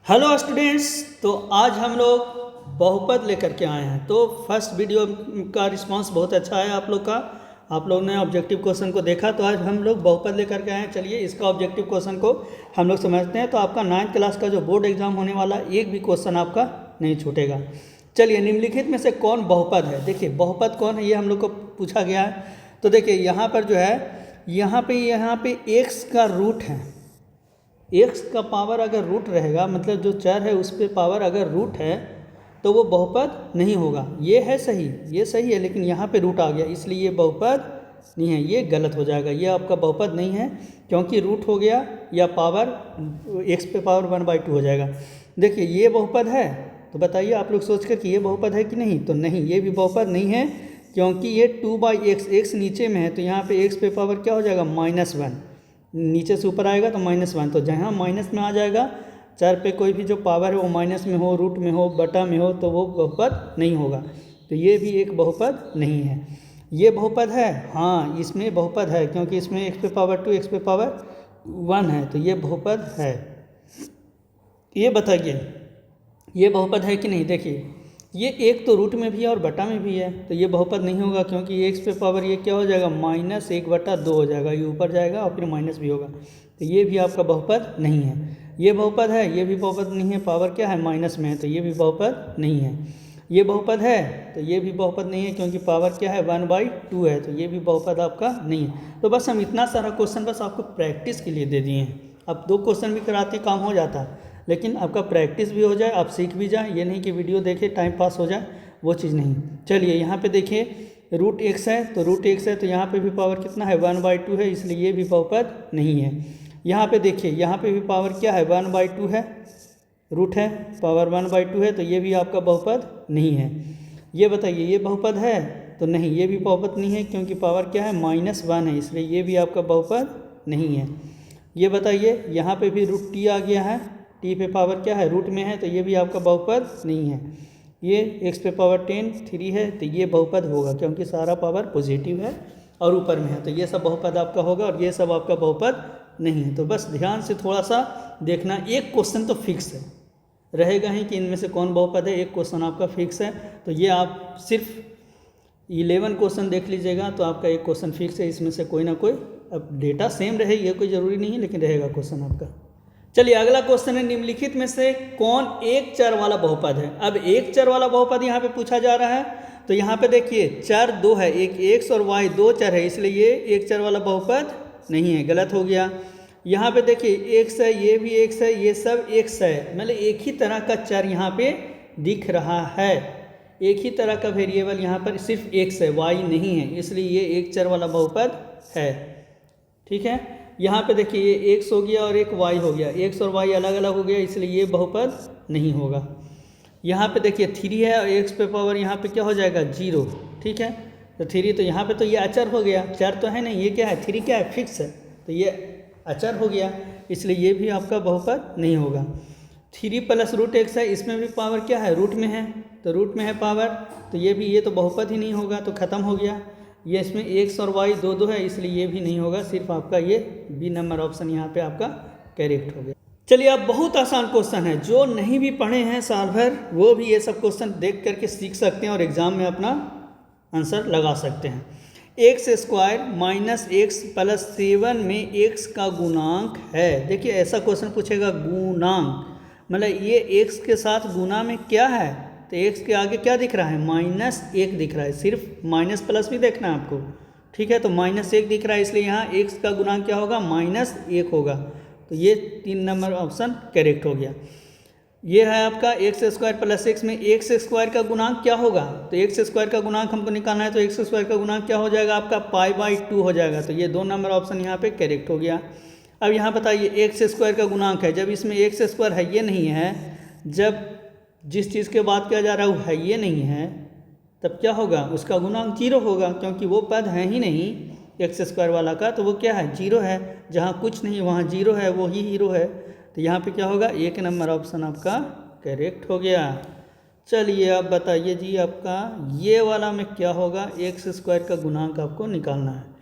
Hello students. तो आज हम लोग बहुपद लेकर के आए हैं। तो फर्स्ट वीडियो का रिस्पांस बहुत अच्छा है आप लोग का। आप लोग ने ऑब्जेक्टिव क्वेश्चन को देखा, तो आज हम लोग बहुपद लेकर के आए हैं। चलिए इसका ऑब्जेक्टिव क्वेश्चन को हम लोग समझते हैं। तो आपका 9th क्लास का जो बोर्ड एग्जाम होने वाला, एक भी क्वेश्चन आपका नहीं छूटेगा। चलिए, निम्नलिखित में से कौन बहुपद है? देखिए बहुपद कौन है ये हम लोग को पूछा गया है। तो देखिए यहाँ पर जो है, यहाँ पे एक्स का रूट है। एक्स का पावर अगर रूट रहेगा, मतलब जो चर है उस पर पावर अगर रूट है, तो वो बहुपद नहीं होगा। ये है सही, ये सही है, लेकिन यहाँ पे रूट आ गया इसलिए ये बहुपद नहीं है, ये गलत हो जाएगा। ये आपका बहुपद नहीं है, क्योंकि रूट हो गया या पावर एक्स पे पावर 1/2 हो जाएगा। देखिए ये बहुपद है, तो बताइए आप लोग सोच कर कि ये बहुपद है कि नहीं। तो नहीं, ये भी बहुपद नहीं है, क्योंकि ये 2/x, एक्स नीचे में है, तो यहाँ पे एक्स पे पावर क्या हो जाएगा, -1। नीचे से ऊपर आएगा तो -1, तो जहाँ माइनस में आ जाएगा, चर पे कोई भी जो पावर है वो माइनस में हो, रूट में हो, बटा में हो, तो वो बहुपद नहीं होगा। तो ये भी एक बहुपद नहीं है। ये बहुपद है, हाँ इसमें बहुपद है, क्योंकि इसमें x पे पावर 2 x पे पावर 1 है, तो ये बहुपद है। ये बताइए ये बहुपद है कि नहीं। देखिए ये एक तो रूट में भी है और बटा में भी है, तो ये बहुपद नहीं होगा, क्योंकि एक्स पे पावर ये क्या हो जाएगा, -1/2 हो जाएगा। ये ऊपर जाएगा और फिर माइनस भी होगा, तो ये भी आपका बहुपद नहीं है। ये बहुपद है, ये भी बहुपद नहीं है, पावर क्या है, माइनस में है, तो ये भी बहुपद नहीं है। ये बहुपद है, तो ये भी बहुपद नहीं है, क्योंकि पावर क्या है, 1/2 है, तो ये भी बहुपद आपका नहीं है। तो बस हम इतना सारा क्वेश्चन बस आपको प्रैक्टिस के लिए दे दिए हैं। अब 2 क्वेश्चन भी कराते काम हो जाता है, लेकिन आपका प्रैक्टिस भी हो जाए, आप सीख भी जाए। ये नहीं कि वीडियो देखे टाइम पास हो जाए, वो चीज़ नहीं। चलिए यहाँ पे देखिए √x है, तो √x है, तो यहाँ पे भी पावर कितना है, 1/2 है, इसलिए ये भी बहुपद नहीं है। यहाँ पे देखिए, यहाँ पे भी पावर क्या है, 1/2 है, रूट है, पावर 1/2 है, तो ये भी आपका बहुपद नहीं है। ये बताइए ये बहुपद है? तो नहीं, ये भी बहुपद नहीं है, क्योंकि पावर क्या है, -1 है, इसलिए ये भी आपका बहुपद नहीं है। ये बताइए यहाँ पे भी √t आ गया है, t पे पावर क्या है, रूट में है, तो ये भी आपका बहुपद नहीं है। ये x पे पावर 3 है, तो ये बहुपद होगा, क्योंकि सारा पावर पॉजिटिव है और ऊपर में है, तो ये सब बहुपद आपका होगा, और ये सब आपका बहुपद नहीं है। तो बस ध्यान से थोड़ा सा देखना। एक क्वेश्चन तो फिक्स है रहेगा ही कि इनमें से कौन बहुपद है, एक क्वेश्चन आपका फिक्स है। तो ये आप सिर्फ 11 क्वेश्चन देख लीजिएगा, तो आपका एक क्वेश्चन फिक्स है, इसमें से कोई ना कोई, अब डेटा सेम रहे ये कोई ज़रूरी नहीं है, लेकिन रहेगा क्वेश्चन आपका। चलिए अगला क्वेश्चन है, निम्नलिखित में से कौन एक चर वाला बहुपद है। अब एक चर वाला बहुपद यहाँ पे पूछा जा रहा है, तो यहाँ पे देखिए चर 2 है, एक x और y 2 चर है, इसलिए ये एक चर वाला बहुपद नहीं है, गलत हो गया। यहाँ पे देखिए x है, ये भी x है, ये सब x है, मतलब एक ही तरह का चर यहाँ पे दिख रहा है, एक ही तरह का वेरिएबल यहाँ पर सिर्फ x है, y नहीं है, इसलिए ये एक चर वाला बहुपद है। ठीक है, यहाँ पे देखिए ये x हो गया और एक y हो गया, x और y अलग अलग हो गया, इसलिए ये बहुपद नहीं होगा। यहाँ पे देखिए 3 है और x पे पावर यहाँ पे क्या हो जाएगा, 0। ठीक है, तो 3, तो यहाँ पे तो ये अचर हो गया, चर तो है नहीं, ये क्या है, 3 क्या है, फिक्स है, तो ये अचर हो गया, इसलिए ये भी आपका बहुपद नहीं होगा। 3 + √x है, इसमें भी पावर क्या है, रूट में है, तो रूट में है पावर, तो ये भी, ये तो बहुपद ही नहीं होगा, तो ख़त्म हो गया। ये इसमें x और y 2 है, इसलिए ये भी नहीं होगा, सिर्फ आपका ये बी नंबर ऑप्शन यहाँ पे आपका करेक्ट हो गया। चलिए अब बहुत आसान क्वेश्चन है, जो नहीं भी पढ़े हैं साल भर वो भी ये सब क्वेश्चन देख करके सीख सकते हैं और एग्जाम में अपना आंसर लगा सकते हैं। x² - x + 7 में x का गुणांक है। देखिए ऐसा क्वेश्चन पूछेगा, गुणांक मतलब ये x के साथ गुना में क्या है, तो x के आगे क्या दिख रहा है, -1 दिख रहा है, सिर्फ माइनस प्लस भी देखना है आपको। ठीक है, तो -1 दिख रहा है, इसलिए यहाँ x का गुणांक क्या होगा, -1 होगा, तो ये 3 नंबर ऑप्शन करेक्ट हो गया। ये है आपका x² + x में x² का गुणांक क्या होगा, तो x² का गुणांक हमको निकालना है, तो x² का गुणांक क्या हो जाएगा आपका, π/2 हो जाएगा, तो ये 2 नंबर ऑप्शन यहाँ पे करेक्ट हो गया। अब यहाँ बताइए x² का गुणांक है, जब इसमें x² है ये नहीं है, जब जिस चीज़ के बात किया जा रहा है वो है ये नहीं है, तब क्या होगा, उसका गुणांक 0 होगा, क्योंकि वो पद है ही नहीं x² वाला का, तो वो क्या है, 0 है, जहाँ कुछ नहीं वहाँ 0 है, वो ही हीरो है, तो यहाँ पे क्या होगा, 1 नंबर ऑप्शन आपका करेक्ट हो गया। चलिए अब बताइए जी, आपका ये वाला में क्या होगा, x² का गुणांक आपको निकालना है।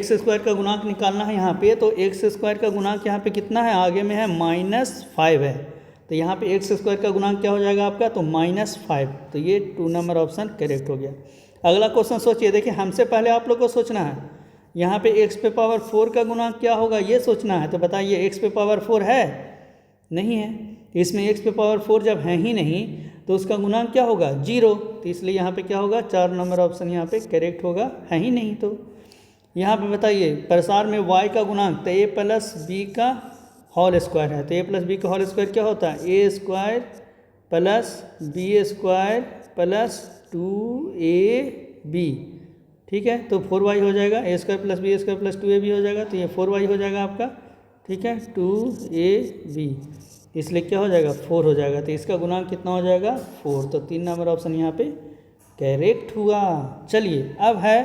x² का गुणांक निकालना है यहाँ पे, तो x² का गुणांक यहाँ पे कितना है, आगे में है -5 है, तो यहाँ पे एक्स स्क्वायर का गुणांक क्या हो जाएगा आपका, तो -5। तो ये 2 नंबर ऑप्शन करेक्ट हो गया। अगला क्वेश्चन सोचिए, देखिए हमसे पहले आप लोग को सोचना है यहाँ पे x पे पावर 4 का गुणांक क्या होगा ये सोचना है। तो बताइए x पे पावर 4 है, नहीं है, इसमें x पे पावर 4 जब है ही नहीं तो उसका गुणांक क्या होगा, 0। तो इसलिए यहाँ पे क्या होगा, 4 नंबर ऑप्शन यहाँ पे करेक्ट होगा, है ही नहीं। तो यहाँ पे बताइए प्रसार में y का गुणांक, तो a प्लस बी का होल स्क्वायर है। तो a प्लस बी का होल स्क्वायर क्या होता है, a square plus B square plus 2ab, ठीक है। तो 4y हो जाएगा, a square plus B square plus 2ab हो जाएगा, तो ये 4y हो जाएगा आपका, ठीक है, 2ab, इसलिए क्या हो जाएगा, 4 हो जाएगा। तो इसका गुणांक कितना हो जाएगा, 4। तो 3 नंबर ऑप्शन यहाँ पे करेक्ट हुआ। चलिए अब है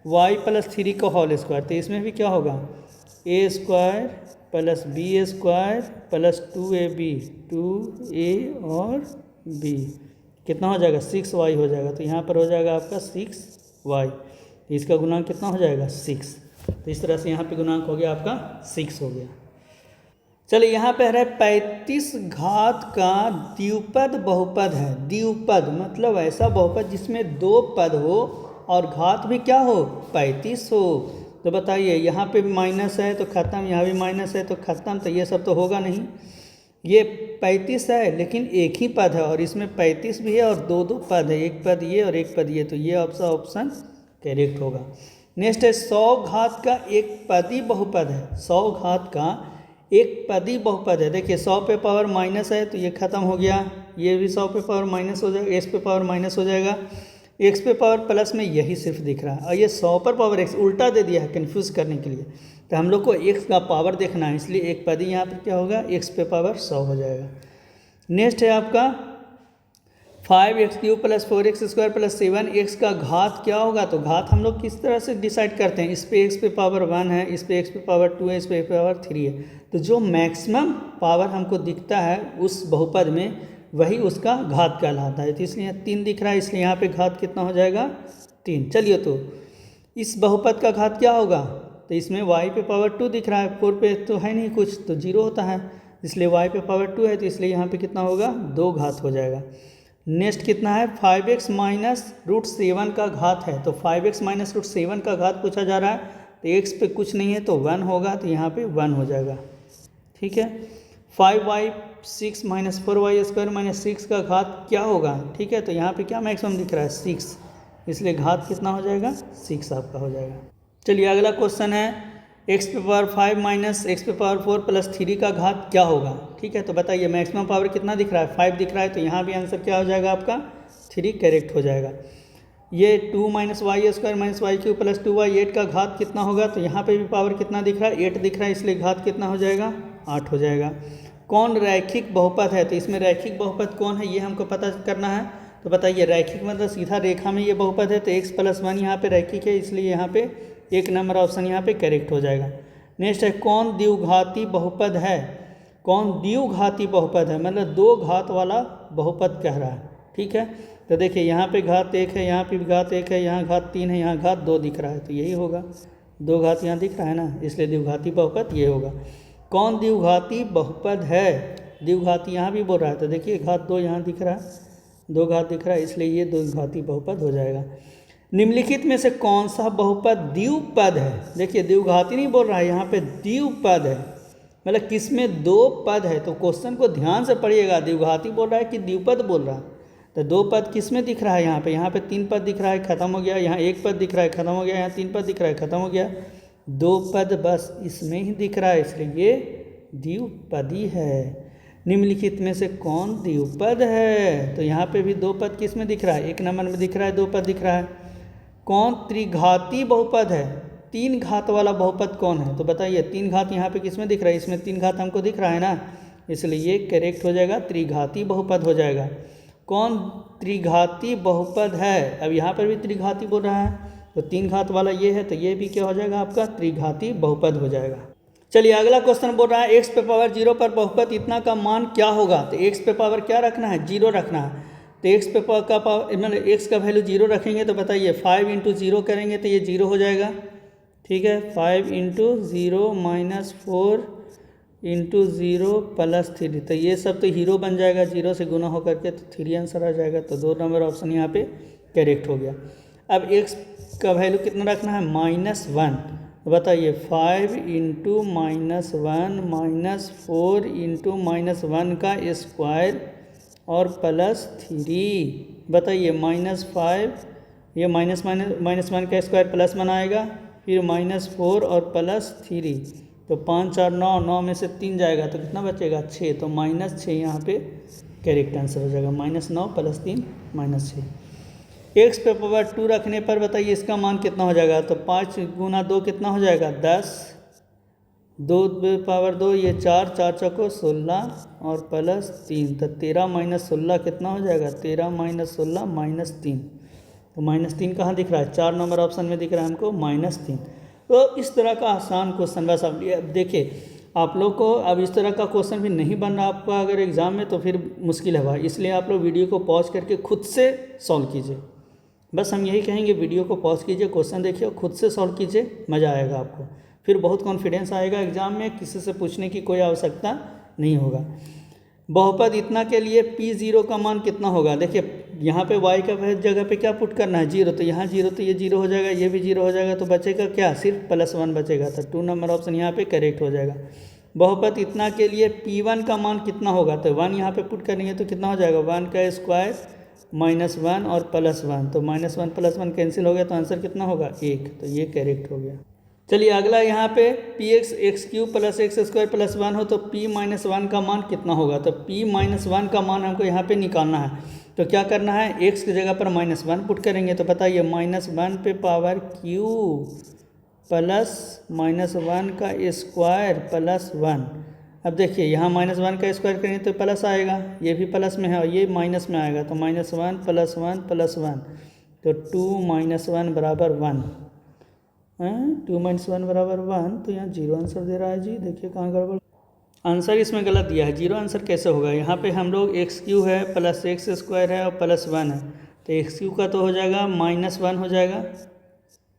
y प्लस 3 का होल स्क्वायर, तो इसमें भी क्या होगा, a square plus B square plus 2ab, 2a और b, कितना हो जाएगा, 6y हो जाएगा। तो यहाँ पर हो जाएगा आपका 6y, तो इसका गुणांक कितना हो जाएगा, 6। तो इस तरह से यहाँ पे गुणांक हो गया आपका 6 हो गया। चलिए यहाँ पे है 35 घात का द्विपद बहुपद है। द्विपद मतलब ऐसा बहुपद जिसमें 2 पद हो और घात भी क्या हो, 35 हो। तो बताइए यहाँ पे माइनस है तो ख़त्म, यहाँ भी माइनस है तो ख़त्म, तो ये सब तो होगा नहीं। ये 35 है लेकिन एक ही पद है और इसमें 35 भी है और 2 पद है, एक पद ये और एक पद ये, तो ये ऑप्शन करेक्ट होगा। नेक्स्ट है 100 घात का एक पदी बहुपद है। 100 घात का एक पदी बहुपद है। देखिए 100 पे पावर माइनस है तो ये खत्म हो गया, ये भी 100 पे पावर माइनस हो जाएगा, x पे पावर माइनस हो जाएगा, x पे पावर प्लस में यही सिर्फ दिख रहा है और ये 100 पर पावर x उल्टा दे दिया है कन्फ्यूज़ करने के लिए। तो हम लोग को x का पावर देखना है, इसलिए एक पदी यहाँ पर क्या होगा, x पे पावर 100 हो जाएगा। नेक्स्ट है आपका 5x³ plus 4x square plus 7x का घात क्या होगा। तो घात हम लोग किस तरह से डिसाइड करते हैं, इस पे x पे पावर 1 है, इस पे x पे पावर 2 है, इस पे x पे पावर 3 है। तो जो मैक्सिमम पावर हमको दिखता है उस बहुपद में वही उसका घात कहलाता है। तो इसलिए 3 दिख रहा है, इसलिए यहाँ पे घात कितना हो जाएगा, 3। चलिए तो इस बहुपद का घात क्या होगा, तो इसमें y पे पावर 2 दिख रहा है, 4 पे तो है नहीं कुछ, तो 0 होता है, इसलिए y पे पावर 2 है, तो इसलिए यहाँ पे कितना होगा, 2 घात हो जाएगा। नेक्स्ट कितना है 5x माइनस रूट 7 का घात है। तो 5x माइनस रूट 7 का घात पूछा जा रहा है, तो x पे कुछ नहीं है तो 1 होगा, तो यहाँ पे 1 हो जाएगा, ठीक है। 5y 6 minus 4y square minus 6 का घात क्या होगा, ठीक है। तो यहाँ पे क्या मैक्सिमम दिख रहा है, 6, इसलिए घात कितना हो जाएगा, 6 आपका हो जाएगा। चलिए अगला क्वेश्चन है x पे पावर 5 माइनस x पे पावर 4 प्लस 3 का घात क्या होगा, ठीक है। तो बताइए मैक्सिमम पावर कितना दिख रहा है, 5 दिख रहा है, तो यहाँ भी आंसर क्या हो जाएगा आपका, 3 करेक्ट हो जाएगा। ये 2 minus y square minus y³ plus 2y 8 का घात कितना होगा, तो यहाँ पे भी पावर कितना दिख रहा है, 8 दिख रहा है, इसलिए घात कितना हो जाएगा, 8 हो जाएगा। कौन रैखिक बहुपद है, तो इसमें रैखिक बहुपद कौन है ये हमको पता करना है। तो बताइए रैखिक मतलब सीधा रेखा में ये बहुपद है, तो x प्लस 1 यहाँ पे रैखिक है, इसलिए यहाँ पे 1 नंबर ऑप्शन यहाँ पे करेक्ट हो जाएगा। नेक्स्ट है कौन द्विघाती बहुपद है। कौन द्विघाती बहुपद है मतलब 2 घात वाला बहुपद कह रहा है, ठीक है। तो देखिए यहाँ पे घात 1 है, यहाँ पे भी घात 1 है, यहाँ घात 3 है, यहाँ घात 2 दिख रहा है, तो यही होगा, 2 घात यहाँ दिख रहा है ना, इसलिए द्विघाती बहुपद ये होगा। कौन द्विघाती बहुपद है, द्विघाती यहाँ भी बोल रहा है, तो देखिए घात 2 यहाँ दिख रहा है, 2 घात दिख रहा है, इसलिए ये द्विघाती बहुपद हो जाएगा। निम्नलिखित में से कौन सा बहुपद द्विपद है। देखिए द्विघाती नहीं बोल रहा है, यहाँ पे द्विपद है, मतलब किसमें 2 पद है। तो क्वेश्चन को ध्यान से पढ़िएगा, द्विघाती बोल रहा है कि द्विपद बोल रहा है। तो 2 पद किसमें दिख रहा है, यहाँ पे 3 पद दिख रहा है, खत्म हो गया, यहाँ 1 पद दिख रहा है, खत्म हो गया, यहाँ 3 पद दिख रहा है, खत्म हो गया, 2 पद बस इसमें ही दिख रहा है, इसलिए ये द्विपदी है। निम्नलिखित में से कौन द्विपद है, तो यहाँ पे भी 2 पद किस में दिख रहा है, 1 नंबर में दिख रहा है, 2 पद दिख रहा है। कौन त्रिघाती बहुपद है, 3 घात वाला बहुपद कौन है, तो बताइए 3 घात यहाँ पे किस में दिख रहा है, इसमें 3 घात हमको दिख रहा है ना, इसलिए ये करेक्ट हो जाएगा, त्रिघाती बहुपद हो जाएगा। कौन त्रिघाती बहुपद है, अब यहाँ पर भी त्रिघाती बोल रहा है, तो 3 घात वाला ये है, तो ये भी क्या हो जाएगा आपका त्रिघाती बहुपद हो जाएगा। चलिए अगला क्वेश्चन बोल रहा है x पे पावर 0 पर बहुपद इतना का मान क्या होगा। तो x पे पावर क्या रखना है, 0 रखना है। तो x पे का पावर मतलब x का वैल्यू 0 रखेंगे, तो बताइए 5 × 0 करेंगे तो ये 0 हो जाएगा, ठीक है। 5 × 0 - 4 इंटू 0 प्लस 3। तो ये सब तो हीरो बन जाएगा, 0 से गुना होकर के, तो 3 आंसर आ जाएगा। तो 2 नंबर ऑप्शन यहाँ पे करेक्ट हो गया। अब x का वैल्यू कितना रखना है, -1। बताइए 5 इंटू -1 -4 इंटू -1 का स्क्वायर और +3। बताइए -5, ये -1 का स्क्वायर प्लस बनाएगा, फिर -4 और +3। तो 5 4 9, 9 में से 3 जाएगा तो कितना बचेगा, 6। तो -6 यहाँ पे करेक्ट आंसर हो जाएगा। -9 + 3 -6। x पे पावर 2 रखने पर बताइए इसका मान कितना हो जाएगा। तो 5 गुना 2 कितना हो जाएगा, 10। 2 पे पावर 2, ये 4, 4 चौको 16 और +3। तो 13 - 16 कितना हो जाएगा, 13 - 16 -3। तो -3 कहाँ दिख रहा है, 4 नंबर ऑप्शन में दिख रहा है हमको -3। तो इस तरह का आसान क्वेश्चन बस। अब देखिए आप लोग को अब इस तरह का क्वेश्चन भी नहीं बन रहा आपका अगर एग्ज़ाम में, तो फिर मुश्किल है भाई। इसलिए आप लोग वीडियो को पॉज करके खुद से सॉल्व कीजिए। बस हम यही कहेंगे, वीडियो को पॉज कीजिए, क्वेश्चन देखिए और खुद से सॉल्व कीजिए, मज़ा आएगा आपको। फिर बहुत कॉन्फिडेंस आएगा एग्ज़ाम में, किसी से पूछने की कोई आवश्यकता नहीं होगा। बहुपद इतना के लिए P0 का मान कितना होगा। देखिए यहाँ पे y का जगह पे क्या पुट करना है, 0। तो यहाँ 0, तो ये 0 हो जाएगा, ये भी 0 हो जाएगा, तो बचेगा क्या, सिर्फ +1 बचेगा। तो 2 नंबर ऑप्शन यहाँ पे करेक्ट हो जाएगा। बहुपद इतना के लिए P1 का मान कितना होगा। तो 1 यहाँ पे पुट करेंगे तो कितना हो जाएगा, 1 का स्क्वायर -1 और +1। तो -1 +1 कैंसिल हो गया, तो आंसर कितना होगा, 1। तो ये करेक्ट हो गया। चलिए अगला यहाँ पे px x³ + x² + 1 हो तो p - 1 का मान कितना होगा। तो p - 1 का मान हमको यहाँ पे निकालना है। तो क्या करना है, x की जगह पर -1 पुट करेंगे। तो बताइए -1 पे पावर q प्लस -1 का स्क्वायर +1। अब देखिए यहाँ -1 का स्क्वायर करेंगे तो प्लस आएगा, ये भी प्लस में है और ये माइनस में आएगा। तो -1 + 1 + 1, तो 2 - 1 = 1। 2 - 1 = 1। तो यहाँ 0 आंसर दे रहा है जी। देखिए कहाँ गड़बड़, आंसर इसमें गलत दिया है। 0 आंसर कैसे होगा, यहाँ पे हम लोग x³ है प्लस x² है और +1 है। तो x³ का तो हो जाएगा -1 हो जाएगा,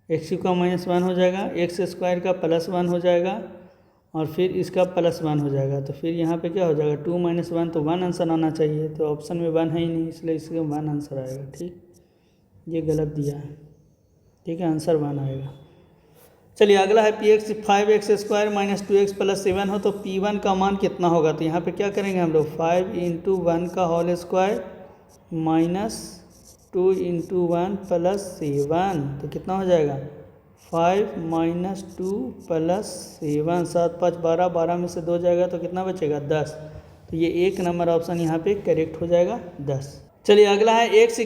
x³ का -1 हो जाएगा, x² का +1 हो जाएगा और फिर इसका +1 हो जाएगा। तो फिर यहाँ पे क्या हो जाएगा, 2 - 1, तो 1 आंसर आना चाहिए। तो ऑप्शन में 1 है ही नहीं, इसलिए इसका 1 आंसर आएगा। ठीक, ये गलत दिया है। ठीक है, आंसर 1 आएगा। चलिए अगला है px 5x² - 2x + 7 हो तो p1 का मान कितना होगा। तो यहाँ पे क्या करेंगे हम लोग, 5 × 1 का होल स्क्वायर -2 × 1 + 7। तो कितना हो जाएगा, 5 - 2 + 7, 7 5 12, 12 में से 2 जाएगा तो कितना बचेगा, 10। तो ये 1 नंबर ऑप्शन यहाँ पे करेक्ट हो जाएगा, 10। चलिए अगला है x =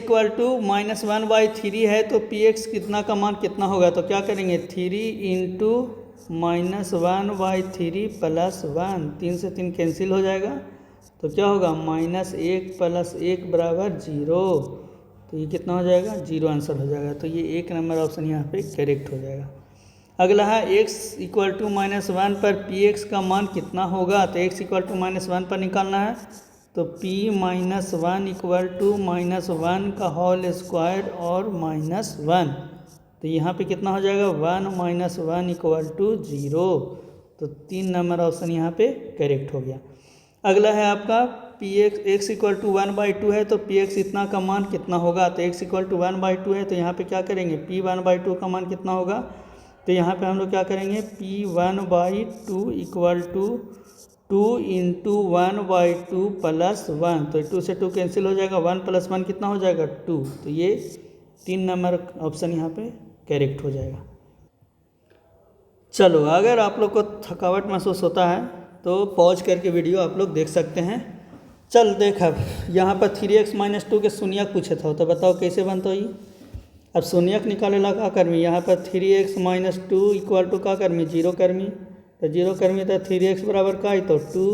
-1/3 है तो px कितना का मान कितना होगा। तो क्या करेंगे, 3 × -1/3 + 1, 3 से 3 कैंसिल हो जाएगा। तो क्या होगा, -1 + 1 = 0। तो ये कितना हो जाएगा, 0 आंसर हो जाएगा। तो ये 1 नंबर ऑप्शन यहाँ पे करेक्ट हो जाएगा। अगला है x = -1 पर px का मान कितना होगा। तो x = -1 पर निकालना है। तो p - 1 = -1 का होल स्क्वायर और -1। तो यहाँ पे कितना हो जाएगा, 1 - 1 = 0। तो 3 नंबर ऑप्शन यहाँ पे करेक्ट हो गया। अगला है आपका x = 1/2 है तो px इतना का मान कितना होगा। तो x = 1/2 है तो यहाँ पे क्या करेंगे, p 1/2 का मान कितना होगा। तो यहाँ पे हम लोग क्या करेंगे, p 1/2 = 2 × 1/2 + 1। तो 2 से 2 कैंसिल हो जाएगा, 1 + 1 कितना हो जाएगा, 2। तो ये 3 नंबर ऑप्शन यहाँ पे करेक्ट हो जाएगा। चलो अगर आप लोग को थकावट महसूस होता है तो पॉज करके वीडियो आप लोग देख सकते हैं। चल देख, अब यहाँ पर 3x - 2 के शून्यक पूछे था तो बताओ कैसे बनता है। अब शून्यक निकाले ला का करमी, यहाँ पर 3x - 2 = का करमी, 0 करमी। तो 0 करमी तो 3x बराबर का आई तो 2।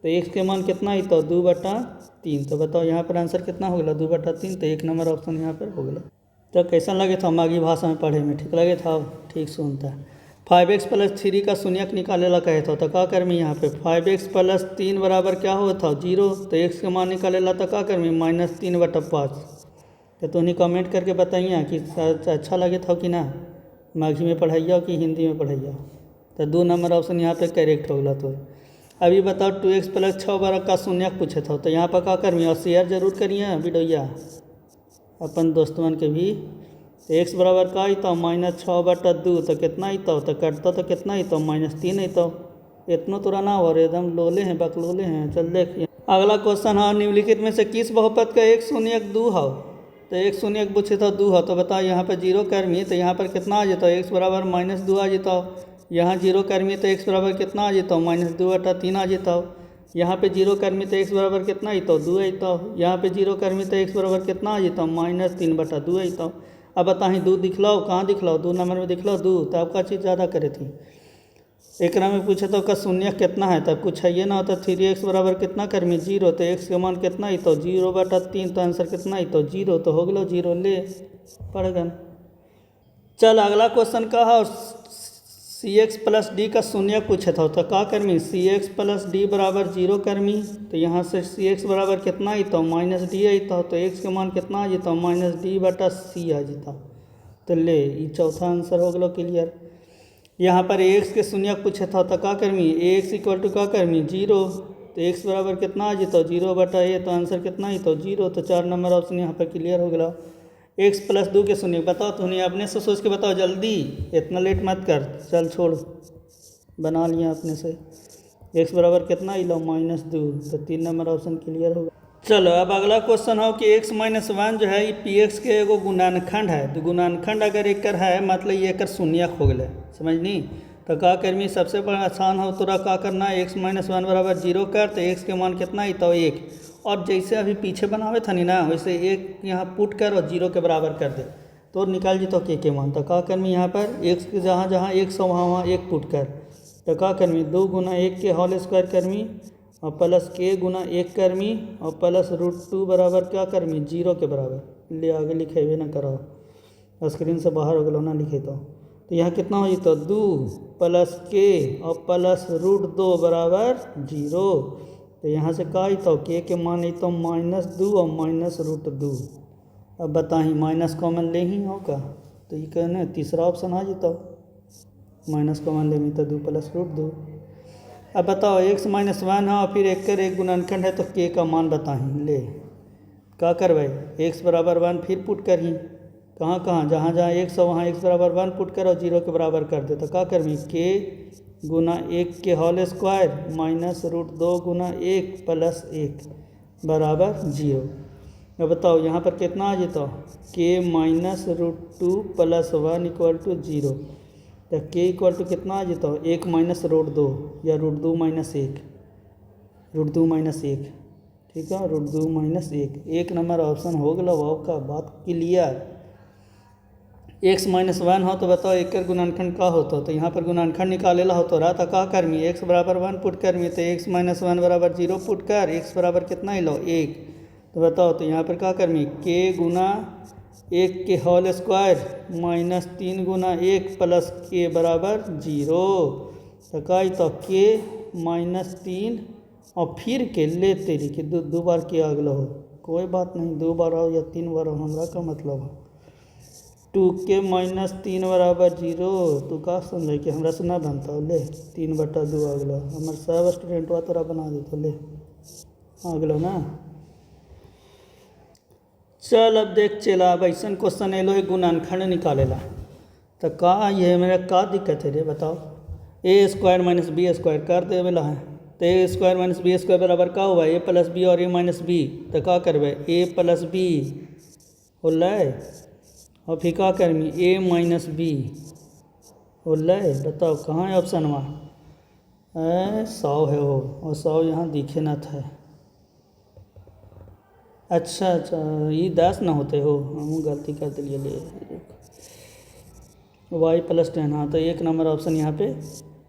तो x के मान कितना आई तो 2/3। तो बताओ यहाँ पर आंसर कितना हो गया, 2/3। तो 1 नंबर ऑप्शन यहाँ पर हो गया। तो कैसा लगे था मागी भाषा में पढ़े में, ठीक लगे था, ठीक सुनता है। 5x + 3 का शून्यक निकाले ला कहे था तो का करमी, यहाँ पे 5x + 3 बराबर क्या हो था, 0। तो x के मान निकाले ला तो का करमी, -3/5। तो तुम्हें कमेंट करके बताइए कि अच्छा लगे था कि ना, माघी में पढ़ाइए कि हिंदी में पढ़ाइए। तो 2 नंबर ऑप्शन यहाँ पे करेक्ट हो गया। तो अभी बताओ 2x प्लस 6 वर्ग का शून्यक पूछे था, तो यहाँ पर क्या करमी और शेयर जरूर करिए वीडियोया अपन दोस्तवन के भी। तो x बराबर का अतौ -6/2 तो कितना अतौ, तो कटता तो कितना अतौ -3 अतौ। इतना तो रहना और एकदम लोले हैं बकलोले हैं। चल देखिए अगला क्वेश्चन है, निम्नलिखित में से किस बहुपद का एक शून्यक 2 है। तो एक शून्यक पूछे था 2 है, तो बताओ यहाँ पर जीरो करमी तो यहाँ पर कितना आ जाता है, x बराबर -2 आ जाता। यहाँ जीरो करमी तो x बराबर कितना आ जाता, -2/3 आ जाता। यहाँ पे जीरो करमी तो x बराबर कितना अतौ 2 अतौ। यहाँ पे जीरो करमी तो x बराबर कितना आ जाता, -3/2 अतौ। अब बताही 2 दिखलाओ, कहाँ दिखलाओ, 2 नंबर में दिखलाओ 2, तो आपका चीज़ ज़्यादा करे थी। एक में पूछे तो का शून्य कितना है, तब कुछ है ये ना होता। 3x बराबर कितना करमी 0, तो x के मान कितना अतौ 0/3, तो आंसर कितना अतौ 0, तो हो गलो 0 ले पड़ गन। चल अगला क्वेश्चन का है, cx प्लस डी का शून्य पूछे था, तो का करमी cx प्लस डी बराबर 0 करमी। तो यहाँ से cx बराबर कितना अतौ -d अतौ, तो x के मान कितना आ जाता -d/c आ जाता। तो ले ये चौथा आंसर हो गलो क्लियर। यहाँ पर x के शून्य पूछे था, तो का करमी ax इक्वल टू का करमी 0, तो x बराबर कितना आ जाता 0/a, तो आंसर कितना अतौ 0, तो 4 नंबर ऑप्शन यहाँ पर क्लियर हो गया। x प्लस 2 के शून्य बताओ, तो नहीं अपने से सोच के बताओ जल्दी, इतना लेट मत कर। चल छोड़ बना लिया अपने से। x बराबर कितना अलो -2, तो 3 नंबर ऑप्शन क्लियर होगा। चलो अब अगला क्वेश्चन हो कि x - 1 जो है ये px के एगो गुणानखंड है। तो गुणानखंड अगर एक है मतलब ये एक शून्यक हो गए, समझनी। तो का करमी सबसे बड़ा आसान हो तोरा का करना है, x - 1 बराबर 0 कर, तो x के मान कितना अतौ 1, और जैसे अभी पीछे बनावे था नहीं ना वैसे एक यहाँ पुट कर और 0 के बराबर कर दे तो निकाल जी तो के मान। तो का करमी यहाँ पर x के जहाँ जहाँ 1 सौ वहाँ 1 पुट कर, तो का करमी 2 गुना 1 के होल स्क्वायर करमी और प्लस के गुना 1 करमी और प्लस √2 बराबर क्या करमी 0 के बराबर। ले आगे लिखेबे ना करो, स्क्रीन से बाहर हो गलो ना लिखे तो यहाँ कितना हो जाता 2 प्लस के और प्लस √2 बराबर 0। तो यहाँ से का अतौ के मान अतौ -2 और -√2। अब बताही माइनस कॉमन ले ही होगा, तो ये कहने तीसरा ऑप्शन आ जाता माइनस कॉमन ले में तो 2 + √2। अब बताओ x - 1 है और फिर एक कर एक गुणनखंड है, तो के का मान बताही ले का करवाई x बराबर 1 फिर पुट कर ही कहाँ कहाँ जहाँ जहाँ 1 सौ वहाँ x बराबर 1 पुट कर और 0 के बराबर कर दे। तो का करमी के गुना 1 के होल स्क्वायर -√2 गुना 1 प्लस 1 बराबर 0। अब बताओ यहाँ पर कितना आ जाता के -√2 प्लस 1 इक्वल टू 0। तो के इक्वल टू कितना आ जाता 1 - √2 या √2 - 1 √2 - 1 ठीक है √2 - 1 1 नंबर ऑप्शन हो गया। वाव का बात क्लियर। x - 1 हो तो बताओ एक गुणनखंड का होता, तो यहाँ पर गुणनखंड निकालेला हो तो रहा था का करमी x बराबर 1 पुट करमी, तो x - 1 बराबर 0 पुट कर x बराबर कितना लो 1। तो बताओ तो यहाँ पर का करमी k गुना 1 के होल स्क्वायर -3 गुना 1 प्लस के बराबर 0। तो का तो k -3 और फिर के ले तेरी कि दो बार के अगला हो कोई बात नहीं, 2 बार हो या 3 बार हो हमारा का मतलब है 2k - 3 बराबर 0। तू का समझे कि हमरा से ना बनता ले 3/2 अगला हमारे सब स्टूडेंट वा तोरा बना देता ले अगलो ना। चल अब देख चला अब ऐसा क्वेश्चन एलो है गुणनखंड निकालेला, तो का ये मेरा का दिक्कत है रे बताओ। a² - b² कर दे वाला है, तो a² - b² बराबर का हुआ a + b और a - b। तो का करबे a + b होल और फिर का करमी a - b होल। बताओ कहाँ है ऑप्शन वहाँ 100 है वो, और 100 यहाँ दिखे ना था। अच्छा ये 10 ना होते हो, हम गलती कर दिए ले y + 10। हाँ तो 1 नंबर ऑप्शन यहाँ पे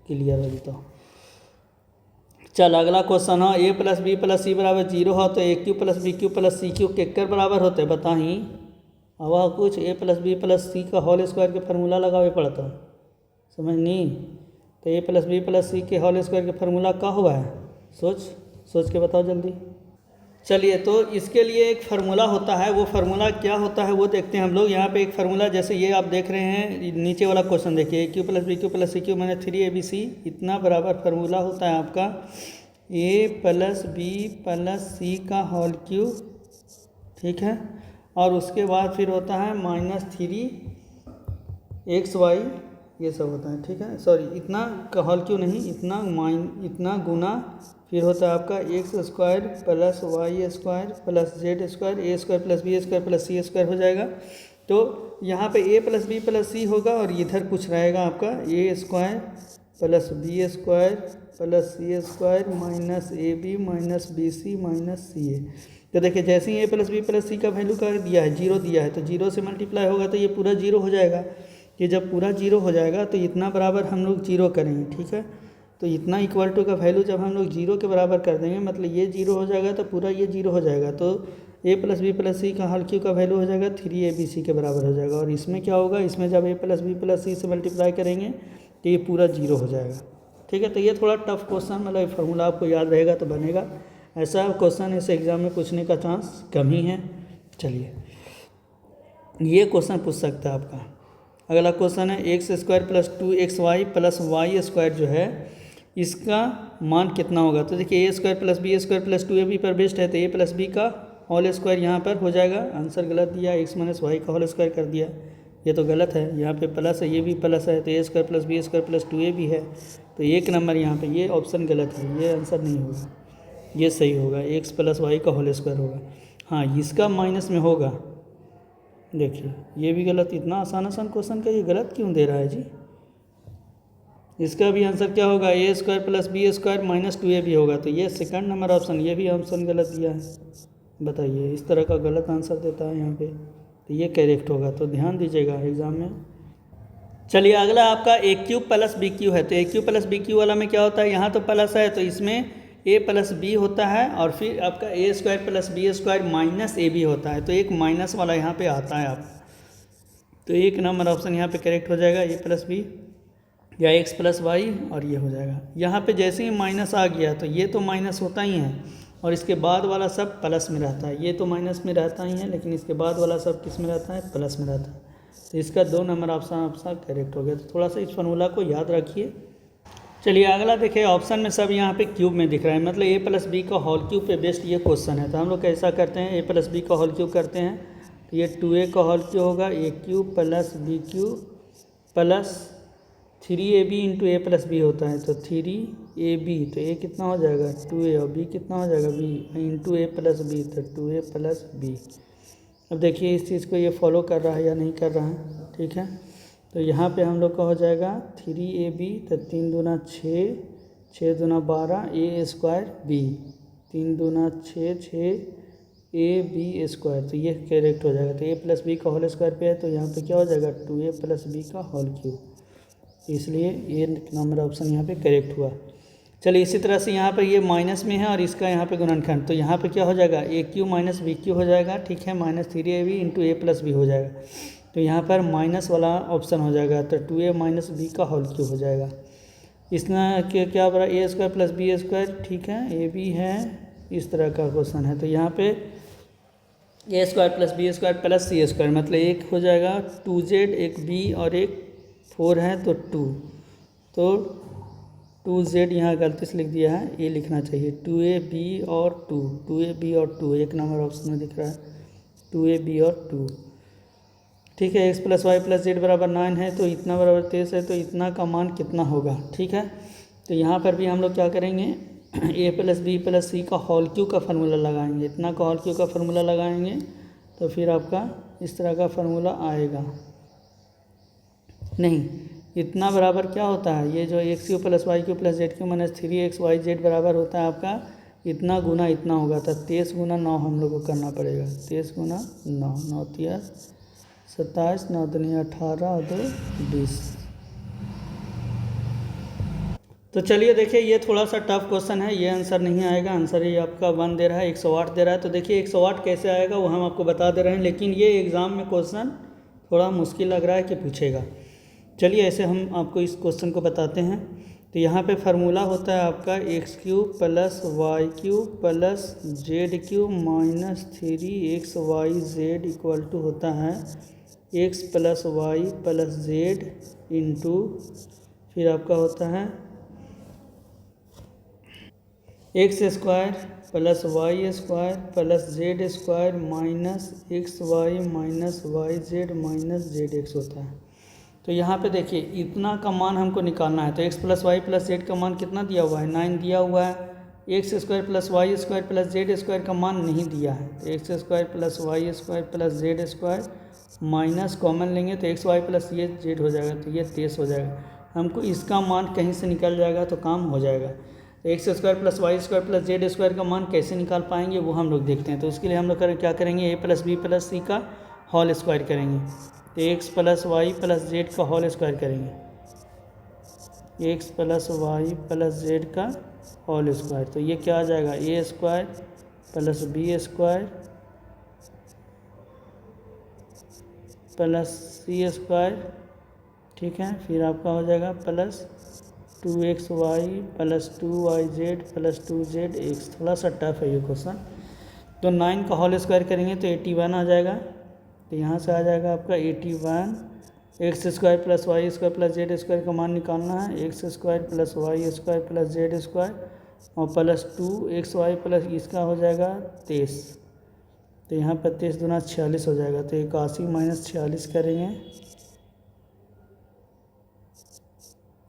क्लियर हो जाता। चल अगला क्वेश्चन है a + b + c बराबर 0 हो तो a³ + b³ + c³ केकर बराबर होते बताही। अब कुछ a + b + c का होल स्क्वायर के फार्मूला लगावे पड़ता समझनी। तो a + b + c के होल स्क्वायर के फार्मूला का हुआ है सोच के बताओ जल्दी। चलिए तो इसके लिए एक फार्मूला होता है, वो फार्मूला क्या होता है वो देखते हैं हम लोग। यहाँ पे एक फार्मूला जैसे ये आप देख रहे हैं नीचे वाला क्वेश्चन देखिए a³ + b³ + c³ - 3abc इतना बराबर फार्मूला होता है आपका ए प्लस बी प्लस सी का होल क्यूब, ठीक है। और उसके बाद फिर होता है -3 XY, ये सब होता है, ठीक है। सॉरी, इतना का होल क्यूब नहीं, इतना गुना फिर होता है आपका x² plus y² plus z², a² plus b² plus c² हो जाएगा। तो यहाँ पे a प्लस बी प्लस सी होगा और इधर कुछ रहेगा आपका a² plus b² plus c² minus ab minus bc minus ca। तो देखिए जैसे ही a plus B plus C का वैल्यू का दिया है, 0 दिया है, तो 0 से मल्टीप्लाई होगा तो ये पूरा 0 हो जाएगा। ये जब पूरा 0 हो जाएगा तो इतना बराबर हम लोग 0 करेंगे, ठीक है। तो इतना इक्वल टू का वैल्यू जब हम लोग 0 के बराबर कर देंगे, मतलब ये 0 हो जाएगा तो पूरा ये 0 हो जाएगा। तो a plus B plus C का होल क्यूब का वैल्यू हो जाएगा 3abc के बराबर हो जाएगा। और इसमें क्या होगा, इसमें जब a प्लस बी प्लस सी से मल्टीप्लाई करेंगे तो ये पूरा 0 हो जाएगा, ठीक है। तो ये थोड़ा टफ क्वेश्चन, मतलब फार्मूला आपको याद रहेगा तो बनेगा। ऐसा क्वेश्चन इस एग्ज़ाम में पूछने का चांस कम ही है। चलिए, ये क्वेश्चन पूछ सकता है आपका। अगला क्वेश्चन है x² plus 2xy plus y² जो है इसका मान कितना होगा। तो देखिए a² plus b² plus 2ab पर बेस्ड है, तो a प्लस बी का होल स्क्वायर यहाँ पर हो जाएगा। आंसर गलत दिया, x माइनस वाई का होल स्क्वायर कर दिया, ये तो गलत है। यहाँ पे प्लस है, ये भी प्लस है, तो a² plus b² plus 2ab है, तो 1 नंबर यहाँ पे ये ऑप्शन गलत है, ये आंसर नहीं होगा, ये सही होगा, x प्लस वाई का होल स्क्वायर होगा। हाँ, इसका माइनस में होगा, देखिए ये भी गलत। इतना आसान क्वेश्चन का ये गलत क्यों दे रहा है जी। इसका भी आंसर क्या होगा, a² plus b² minus 2ab होगा, तो ये सेकंड नंबर ऑप्शन, ये भी ऑप्शन गलत दिया है। बताइए, इस तरह का गलत आंसर देता है यहाँ पे, तो ये करेक्ट होगा, तो ध्यान दीजिएगा एग्ज़ाम में। चलिए अगला आपका a³ प्लस b³ है। तो a³ प्लस b³ वाला में क्या होता है, यहाँ तो प्लस है तो इसमें a प्लस बी होता है और फिर आपका a² plus b² minus ab होता है, तो एक माइनस वाला यहाँ पे आता है आप, तो 1 नंबर ऑप्शन यहाँ पे करेक्ट हो जाएगा, a प्लस बी या x प्लस वाई, और ये हो जाएगा। यहाँ पे जैसे ही माइनस आ गया तो ये तो माइनस होता ही है और इसके बाद वाला सब प्लस में रहता है। ये तो माइनस में रहता ही है लेकिन इसके बाद वाला सब किस में रहता है, प्लस में रहता है। तो इसका 2 नंबर ऑप्शन आपका करेक्ट हो गया। तो थोड़ा सा इस फार्मूला को याद रखिए। चलिए अगला देखिए, ऑप्शन में सब यहाँ पे क्यूब में दिख रहा है, मतलब a प्लस बी का होल क्यूब पे बेस्ड ये क्वेश्चन है। तो हम लोग कैसा करते हैं, a प्लस बी का होल क्यूब करते हैं, तो ये 2a का होल क्यूब होगा, a³ plus b³ plus 3ab into a plus b होता है, तो 3ab, तो a कितना हो जाएगा 2a और b कितना हो जाएगा b into a plus b, तो 2a प्लस बी। अब देखिए इस चीज़ को ये फॉलो कर रहा है या नहीं कर रहा है, ठीक है। तो यहाँ पे हम लोग का हो जाएगा 3ab, तो 3 दूना 6, 6 दूना 12, a² b, 3 दूना 6, 6 ab², तो ये करेक्ट हो जाएगा। तो a प्लस बी का होल स्क्वायर पे है, तो यहाँ पे क्या हो जाएगा 2a प्लस बी का होल क्यूब, इसलिए ये नंबर ऑप्शन यहाँ पे करेक्ट हुआ। चलिए इसी तरह से यहाँ पर ये माइनस में है और इसका यहाँ पे गुणनखंड, तो यहाँ पे क्या हो जाएगा a³ माइनस b³ हो जाएगा, ठीक है, minus 3ab into a plus b हो जाएगा। तो यहाँ पर माइनस वाला ऑप्शन हो जाएगा, तो 2a माइनस बी का होल क्यूब हो जाएगा। इसमें क्या बड़ा a² प्लस b², ठीक है, a b है, इस तरह का क्वेश्चन है। तो यहाँ पे a² plus b² plus c², मतलब एक हो जाएगा 2z, एक b और एक 4 है, तो 2, तो 2z यहाँ गलती से लिख दिया है, ये लिखना चाहिए 2ab और 2, 2ab और 2, 1 नंबर ऑप्शन में दिख रहा है 2ab और 2, ठीक है। x plus Y plus z बराबर 9 है, तो इतना बराबर 23 है, तो इतना का मान कितना होगा, ठीक है। तो यहाँ पर भी हम लोग क्या करेंगे, a plus B plus C का होल क्यूब का फार्मूला लगाएंगे, इतना का होल क्यूब का फार्मूला लगाएंगे तो फिर आपका इस तरह का फार्मूला आएगा। नहीं, इतना बराबर क्या होता है, ये जो x³ plus y³ plus z³ minus 3xyz बराबर होता है आपका इतना गुना इतना होगा, तो 23 गुना 9 हम लोग को करना पड़ेगा, 23 गुना 9, 9 तिया 27, 9 दूनी 18 और 2 20। तो चलिए देखिए ये थोड़ा सा टफ क्वेश्चन है, ये आंसर नहीं आएगा, आंसर ये आपका 1 दे रहा है, 108 दे रहा है। तो देखिए 108 कैसे आएगा वो हम आपको बता दे रहे हैं, लेकिन ये एग्ज़ाम में क्वेश्चन थोड़ा मुश्किल लग रहा है कि पूछेगा। चलिए ऐसे हम आपको इस क्वेश्चन को बताते हैं। तो यहाँ पे फार्मूला होता है आपका x³ plus y³ plus z³ minus 3xyz equal to होता है x plus Y plus z into फिर आपका होता है x square plus y square plus z square minus x y minus y z minus z x होता है। तो यहाँ पे देखिए इतना का मान हमको निकालना है, तो x plus Y plus Z का मान कितना दिया हुआ है, 9 दिया हुआ है। X square plus y square plus z square का मान नहीं दिया है, तो x square plus y square plus z square minus common लेंगे तो एक्स वाई प्लस ये जेड हो जाएगा, तो ये 23 हो जाएगा। हमको इसका मान कहीं से निकल जाएगा तो काम हो जाएगा। तो x square plus y square plus z square का मान कैसे निकाल पाएंगे वो हम लोग देखते हैं। तो उसके लिए हम लोग क्या करेंगे, A plus B plus C का होल स्क्वायर करेंगे, तो x plus Y plus Z का होल स्क्वायर करेंगे, X plus Y plus Z का होल स्क्वायर। तो ये क्या आ जाएगा, A square plus B square plus C square, ठीक है। फिर आपका हो जाएगा plus 2xy plus 2yz plus 2zx। थोड़ा सा टफ है ये क्वेश्चन। तो 9 का होल स्क्वायर करेंगे तो 81 आ जाएगा, तो यहाँ से आ जाएगा आपका 81। X square plus y square plus z square का मान निकालना है, x square plus y square plus z square और प्लस 2xy प्लस इसका हो जाएगा 23। तो यहाँ पर 23 दूना 46 हो जाएगा, तो 81 माइनस 46 करेंगे,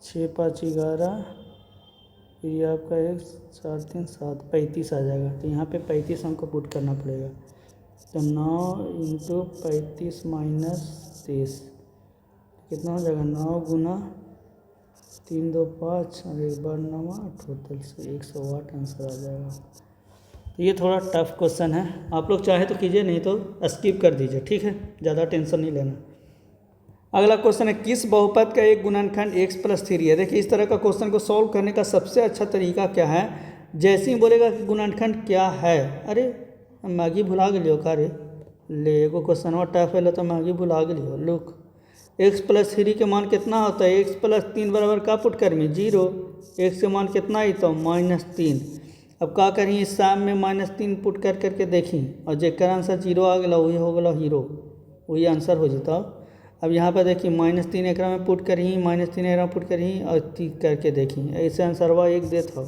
6 5 11, फिर ये आपका 1 4 3 7 35 आ जाएगा। तो यहाँ पे 35 हमको पुट करना पड़ेगा, तो 9 इंटू 35 माइनस 23 कितना हो जाएगा, 9 गुना 3 2 5 और एक बार 9 टोटल से 108 आंसर आ जाएगा। तो ये थोड़ा टफ क्वेश्चन है, आप लोग चाहे तो कीजिए, नहीं तो स्किप कर दीजिए, ठीक है, ज़्यादा टेंशन नहीं लेना। अगला क्वेश्चन है, किस बहुपद का एक गुणनखंड x प्लस 3 है। देखिए इस तरह का क्वेश्चन को सॉल्व करने का सबसे अच्छा तरीका क्या है, जैसे ही बोलेगा कि गुणनखंड क्या है, अरे मैगी भुला गलियो का रे, ले एगो क्वेश्चन टफ है तो मैगी भुला गलियो। लुक x प्लस 3 के मान कितना होता है, x प्लस 3 बराबर का पुट करमी 0, x के मान कितना आई तो -3। अब का करी इस साम में -3 पुट कर करके देखी और जेकर आंसर 0 आ गया वही हो गया हीरो, वही आंसर हो जाता। अब यहाँ पर देखिए -3 एकरा में पुट करी, -3 एकरा में पुट करी और 3 करके देखी, ऐसे आंसरवा एक देता हो।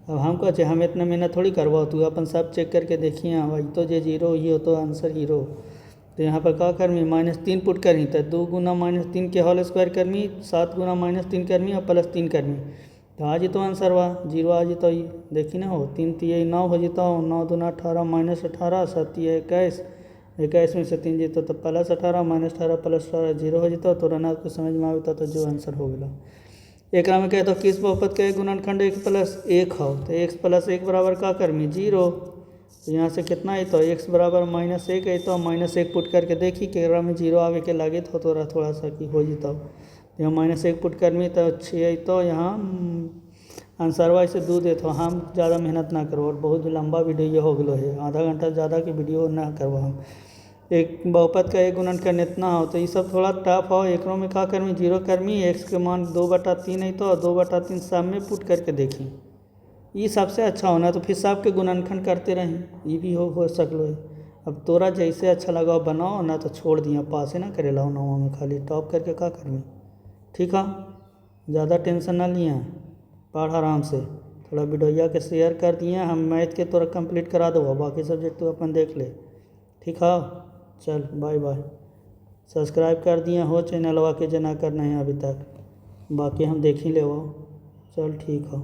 अब हम कहे हम इतना मेहनत थोड़ी करवाओ, तू अपन सब चेक करके देखिए भाई, तो जे 0 ही हो तो आंसर हीरो। तो यहाँ पर का करमी -3 पुट करमी, तो 2 गुना -3 के होल स्क्वायर करमी, 7 गुना -3 करमी और प्लस 3 करमी, तो आ जितो आंसर वा 0 आ जितो। ही देखी ना हो 3 3 9 हो जितो, 9 दूना 18 -18 7 21, 21 में से 3 जीतो तो प्लस 18 -18 प्लस 18 0 हो जितो। तो रना को समझ में आता तो जो आंसर हो गया। एक में कहते किस बहुपद का एक गुणनखंड 1 प्लस 1 हो, तो x प्लस 1 बराबर का करमी 0, तो यहाँ से कितना है तो x बराबर -1 है, तो -1 पुट करके देखी केकरा में 0 आवे के लागे तो थोड़ा सा कि हो जितो, यहाँ -1 पुट करमी तो 6 है, तो यहाँ आंसर वाइज से 2 देते। हम ज़्यादा मेहनत ना करो, और बहुत लंबा वीडियो हो गलो है, आधा घंटा ज़्यादा की वीडियो ना करवा। हम एक बहुपद का एक गुणनखंड इतना हो, तो ये सब थोड़ा टफ हो। एक में का करमी 0 करमी, x के मान 2/3 है, तो 2/3 सब में पुट करके देखी, ये सबसे अच्छा होना। तो फिर सब के गुणनखंड करते रहें, ये भी हो सकलो है। अब तोरा जैसे अच्छा लगा बनाओ ना, तो छोड़ दिया, पास ही ना करे लाओ नवा में खाली टॉप करके का करमी, ठीक है। ज़्यादा टेंशन ना लिया, पढ़ आराम से, थोड़ा वीडियो के शेयर कर दिए, हम मैथ के तोरा कंप्लीट करा दो, बाकी सब्जेक्ट तो अपन देख ले, ठीक है। चल बाय बाय। सब्सक्राइब कर दिए हो चैनलवा के जना करना है अभी तक, बाकी हम देख ही ले वो। चल ठीक है।